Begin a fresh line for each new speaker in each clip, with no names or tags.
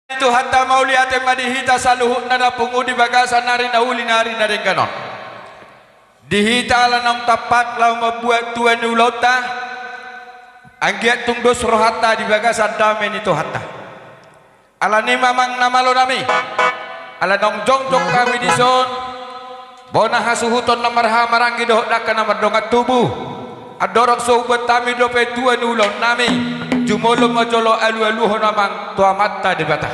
itu hatta mauliate madihita saluhut nana pungudi bagasan nari nauli nari naring kanon dihita lanang tapak lau membuat tuan ulota anggiat tungdos rohata di bagasan damen itu hatta ala ni mamang namalo nami ala nong jongjong kami di son bona hasuhuton namarha marangi doh dakkan namar dongat tubuh adorok sobat tami dope tuan ulon nami jumolo majolo alu-aluho namang tua mata di batah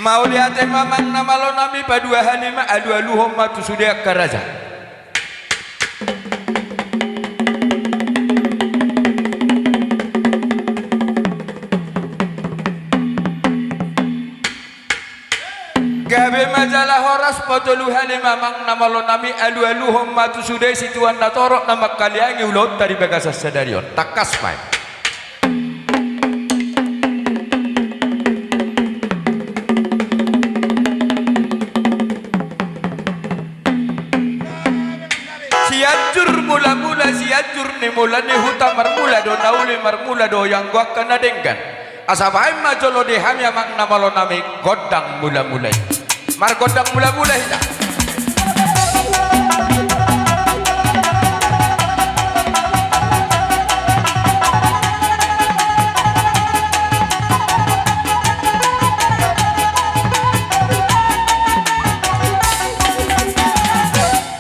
mau lihat mamang namalo nami padua hanima alu-aluho matu sudah karaja gabe majalah horas potoluhane mamang namalo nami alu-aluhum matu sude situan natorok nama kaliangi ulot dari bagasas sadarion takas pai siajur mula-mula siajur ni mula ni huta marmula do nauli marmula do yang gua kena dengkan asabai majolo deham yang mak namalo nami godang mula-mulai mar godang mula-mulai dah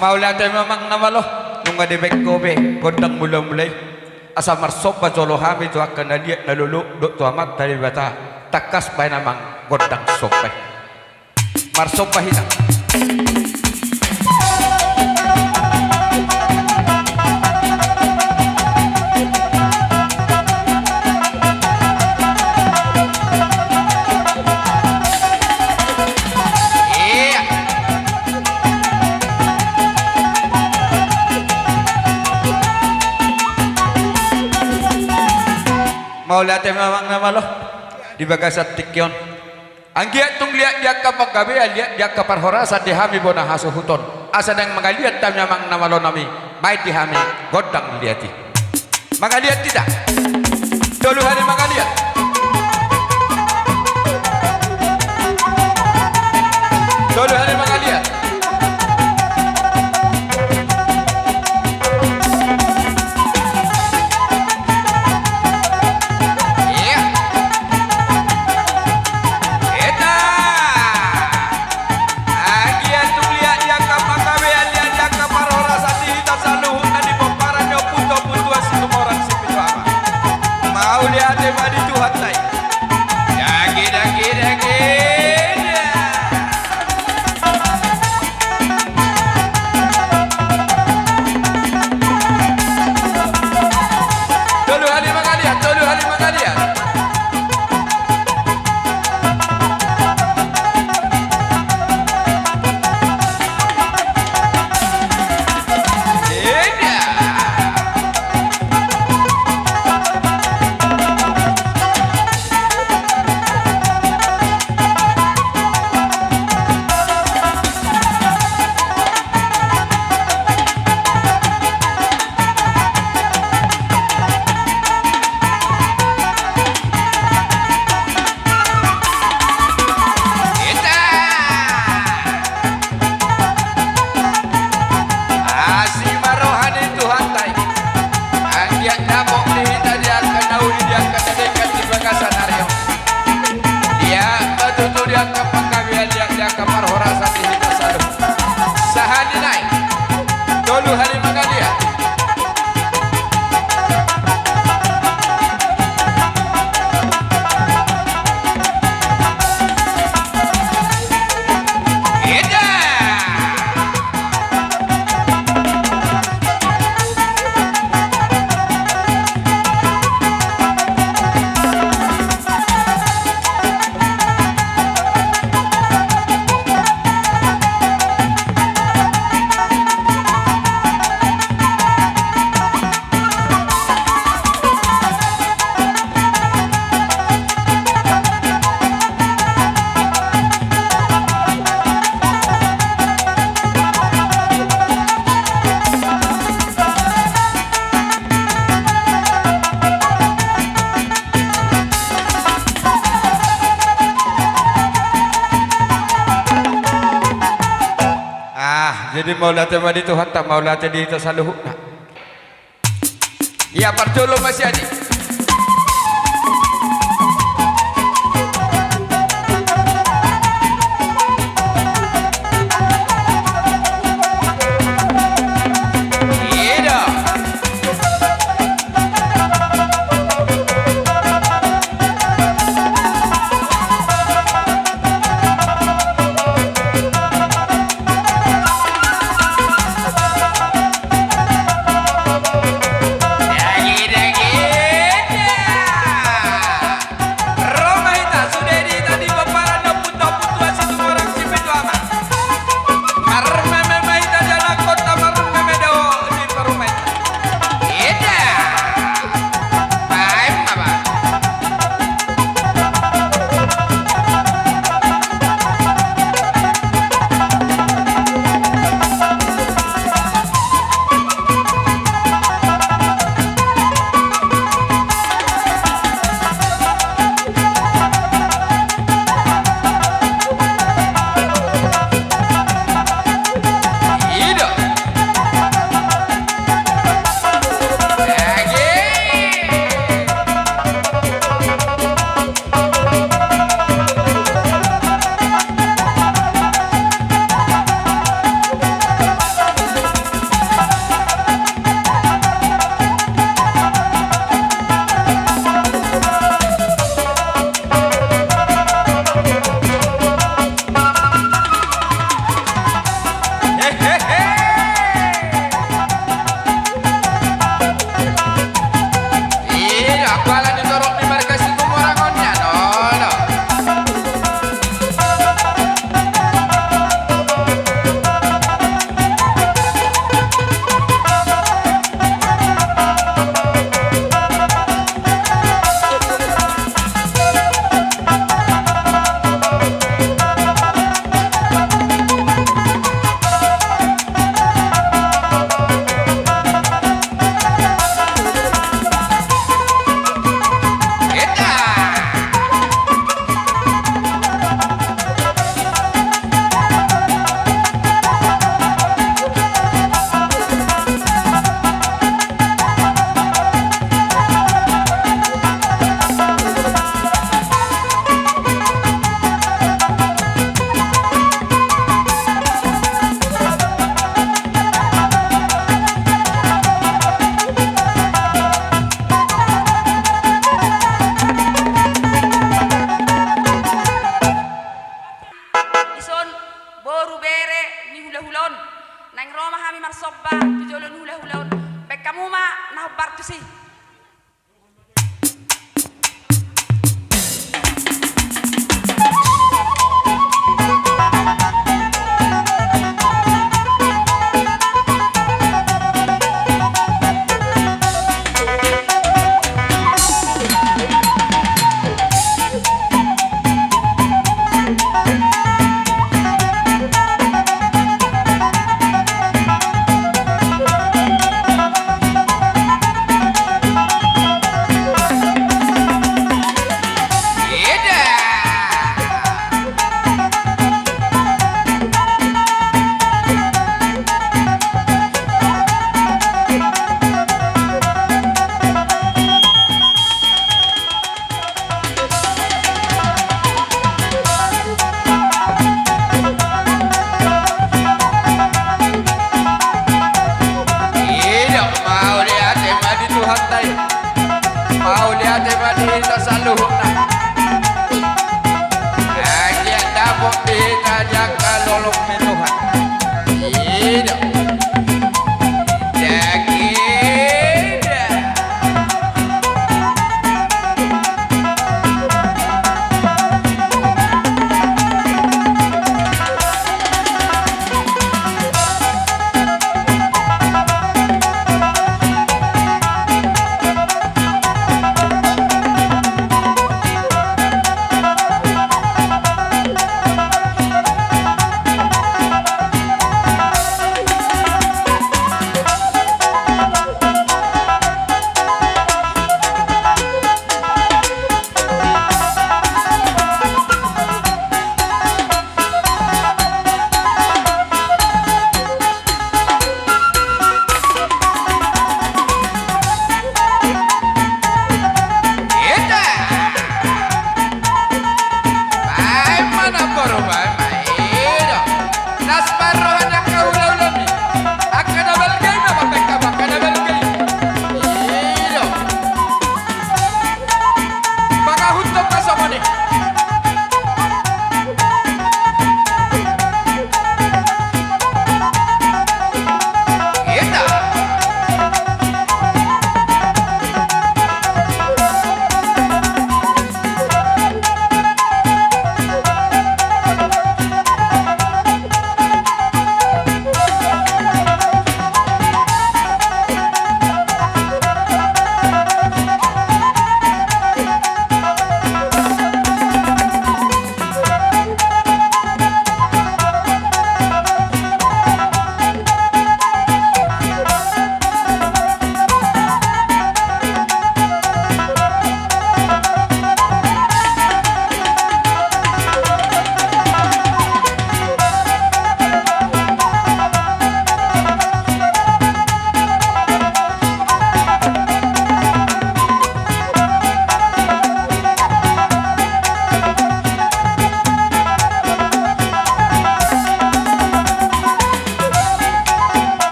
mau lihat memang namalo nunga de bekobe godang mula-mulai asa marsop majolo hami tu akan lihat nalulu dok tu amat dari bata takas pai namang godang sopai marsop pahita mau lihat memang namalo di bagasat tikyon anggiat tung lihat dia kapag gabi lihat dia kapar horasa dihami bona hasuhuton asa nang mangaliat tam memang namalo nami mai dihami godang liati mangaliat tidak dulu hari mangaliat dulu hari mangaliat jadi maulate madi tu hatta maulate di tasaluhna. Ya parjolo masih adi.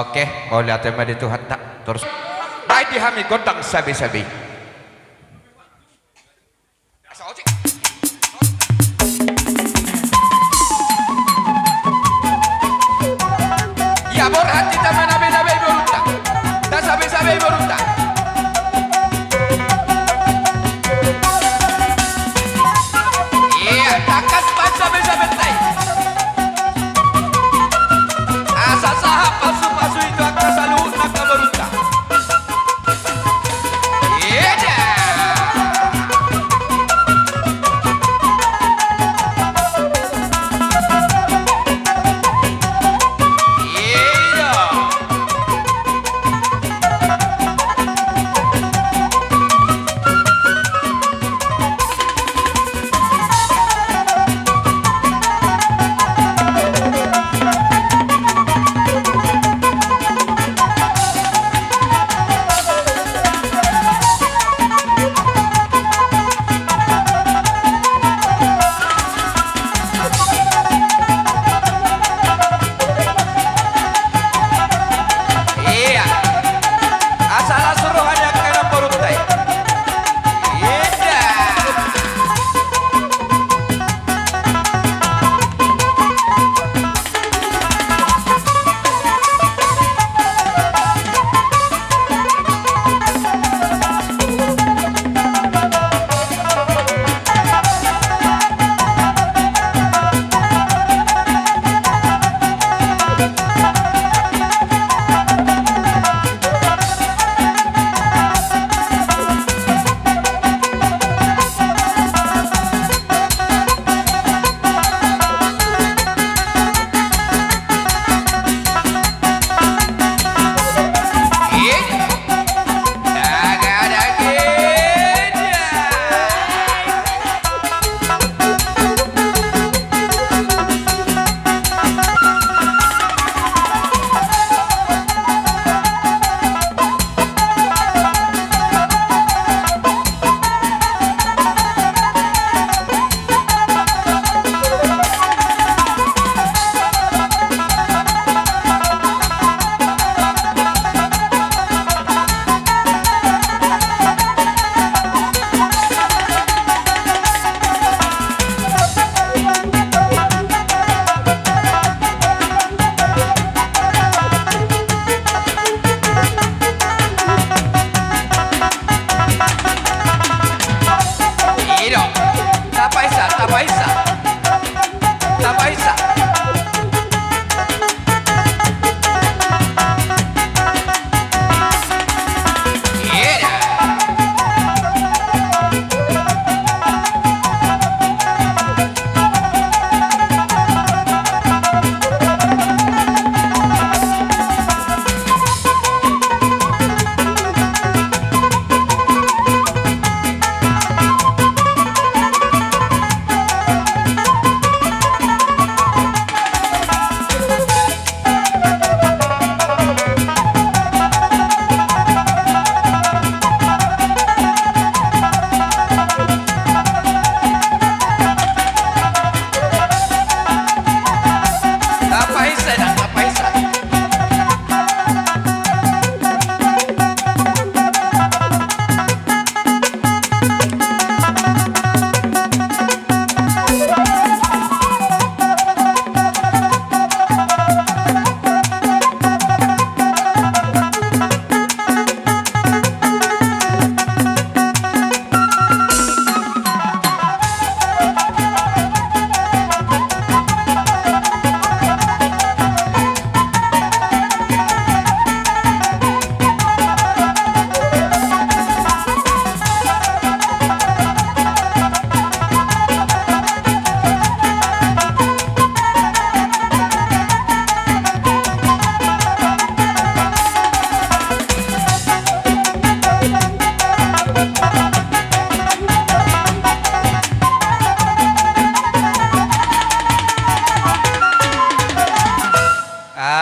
Oke, mau lihat tema di Tuhan tak terus. Baik dihami gondang sabi-sabi. Ya borhati teman nabi-nabi berunta. Dan sabi-sabi berunta. Iya, takkan sabi-sabi tay. Asa sahab pasu-pasu itu akan selalu nak berunta. Iya.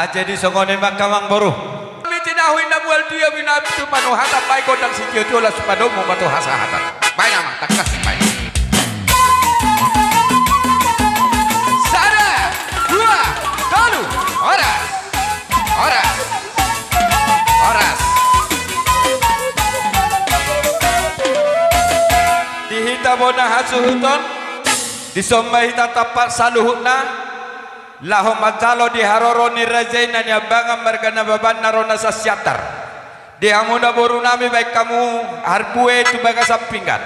Jadi songone makamang boru. Mitinahui nabual dia binabitu panu hata pai kodang si jojo la supadomo batu hasa hata. Pai nama takas pai. Sada, dua, tolu, ora, ora. bona hasuhuton disomba hita tapak saluhutna lahum matalo di haroroni rajaina ni abangan margana baban narona sasyatar di amuna boru nami baik kamu harbue tu baga sampingan